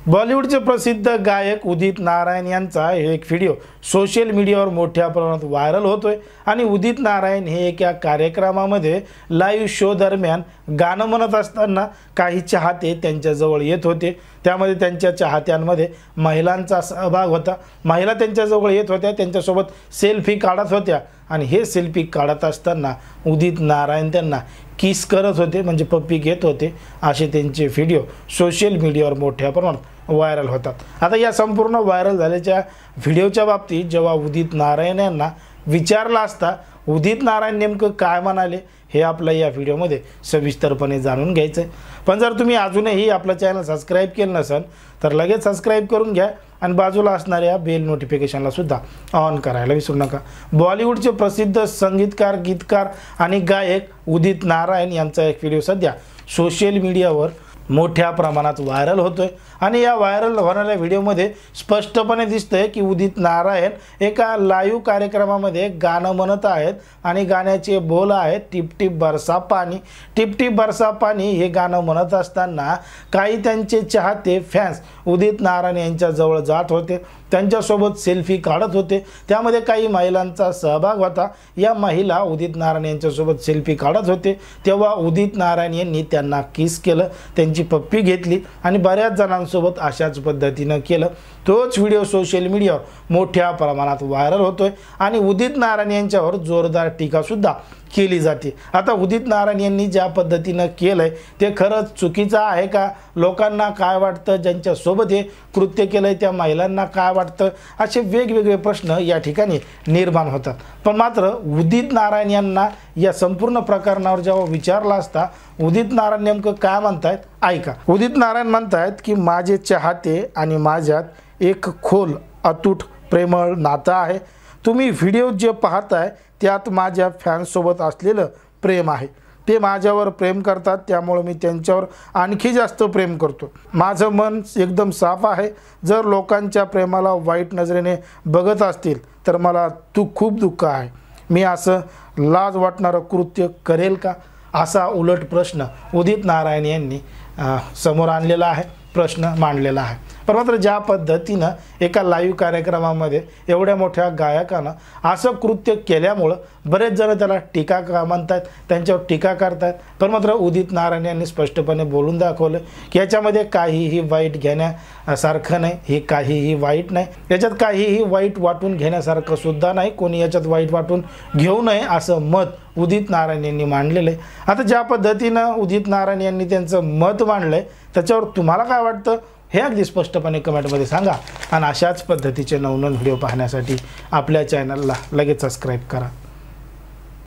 बॉलिवूडचे प्रसिद्ध गायक उदित नारायण यांचा एक व्हिडिओ सोशल मीडियावर मोठ्या प्रमाणात व्हायरल होतोय आणि उदित नारायण हे एका कार्यक्रमामध्ये लाईव्ह शो दरम्यान गाणं म्हणत असताना काही चाहते त्यांच्याजवळ येत होते। त्यामध्ये त्यांच्या चाहत्यांमध्ये महिलांचा सहभाग होता। महिला त्यांच्याजवळ येत होत्या, त्यांच्यासोबत सेल्फी काढत होत्या आणि हे सेल्फी काढत असताना उदित नारायण त्यांना किस करत होते, म्हणजे पप्पी घेत होते। असे त्यांचे व्हिडिओ सोशल मीडियावर मोठ्या प्रमाणात व्हायरल होतात। आता या संपूर्ण व्हायरल झाल्याच्या व्हिडिओच्या बाबतीत जेव्हा उदित नारायण यांना विचारला असता उदित नारायण नेमकं काय म्हणाले हे आपल्या या व्हिडिओमध्ये सविस्तरपणे जाणून घ्यायचं आहे। पण जर तुम्ही अजूनही आपलं चॅनल सबस्क्राईब केलं नसेल तर लगेच सबस्क्राईब करून घ्या आणि बाजूला असणाऱ्या बेल नोटिफिकेशनला सुद्धा ऑन करायला विसरू नका। बॉलिवूडचे प्रसिद्ध संगीतकार, गीतकार आणि गायक उदित नारायण यांचा एक व्हिडिओ सध्या सोशल मीडियावर मोठ्या प्रमाणात व्हायरल होतोय आणि या व्हायरल होणाऱ्या व्हिडिओमध्ये स्पष्टपणे दिसतंय की उदित नारायण एका लाईव्ह कार्यक्रमामध्ये गाणं म्हणत आहेत आणि गाण्याचे बोल आहेत टिप टिप बरसा पाणी। टिप टिप बरसा पाणी हे गाणं म्हणत असताना काही त्यांचे चाहते फॅन्स उदित नारायण यांच्या जवळ जात होते, त्यांच्यासोबत सेल्फी काढत होते। त्यामध्ये काही महिलांचा सहभाग होता। या महिला उदित नारायण यांच्यासोबत सेल्फी काढत होते तेव्हा उदित नारायण यांनी त्यांना किस केलं, त्यांची पप्पी घेतली आणि बऱ्याच जणांसोबत अशाच पद्धतीनं केलं। तोच व्हिडिओ सोशल मीडियावर मोठ्या प्रमाणात व्हायरल होतोय आणि उदित नारायण यांच्यावर जोरदार टीका सुद्धा केली जाते। आता उदित नारायण यांनी ज्या पद्धतीनं केलंय ते खरंच चुकीचं आहे का? लोकांना काय वाटतं? ज्यांच्यासोबत हे कृत्य केलंय त्या महिलांना काय वाटतं? असे वेगवेगळे प्रश्न या ठिकाणी निर्माण होतात। पण मात्र उदित नारायण यांना या संपूर्ण प्रकरणावर जेव्हा विचारला असता उदित नारायण नेमकं काय म्हणतायत ऐका। उदित नारायण म्हणतायत की माझे चाहते आणि माझ्यात एक खोल अतूट प्रेमळ नातं आहे। तुम्ही व्हिडिओ जे पाहताय त्यात माझ्या फॅन्ससोबत असलेलं प्रेम आहे। ते माझ्यावर प्रेम करतात, त्यामुळे मी त्यांच्यावर आणखी जास्त प्रेम करतो। माझं मन एकदम साफ आहे। जर लोकांच्या प्रेमाला वाईट नजरेने बघत असतील तर मला खूप दुःख आहे। मी असं लाज वाटणारं कृत्य करेल का? असा उलट प्रश्न उदित नारायण यांनी समोर आणलेला आहे, प्रश्न मांडलेला आहे। पण मात्र ज्या पद्धतीनं एका लाईव्ह कार्यक्रमामध्ये एवढ्या मोठ्या गायकानं असं कृत्य केल्यामुळं बरेच जण त्याला टीका म्हणतात, त्यांच्यावर टीका करतात। पण मात्र उदित नारायण यांनी स्पष्टपणे बोलून दाखवलं की याच्यामध्ये काहीही वाईट घेण्यासारखं नाही, हे काहीही वाईट नाही, याच्यात काहीही वाईट वाटून घेण्यासारखं सुद्धा नाही, कोणी याच्यात वाईट वाटून घेऊ नये असं मत उदित नारायण यांनी मांडलेलं आहे। आता ज्या पद्धतीनं उदित नारायण यांनी त्यांचं मत मांडलंय त्याच्यावर तुम्हाला काय वाटतं हे अगदी स्पष्टपणे कमेंटमध्ये सांगा आणि अशाच पद्धतीचे नवनवीन व्हिडिओ पाहण्यासाठी आपल्या चॅनलला लगेच सबस्क्राईब करा।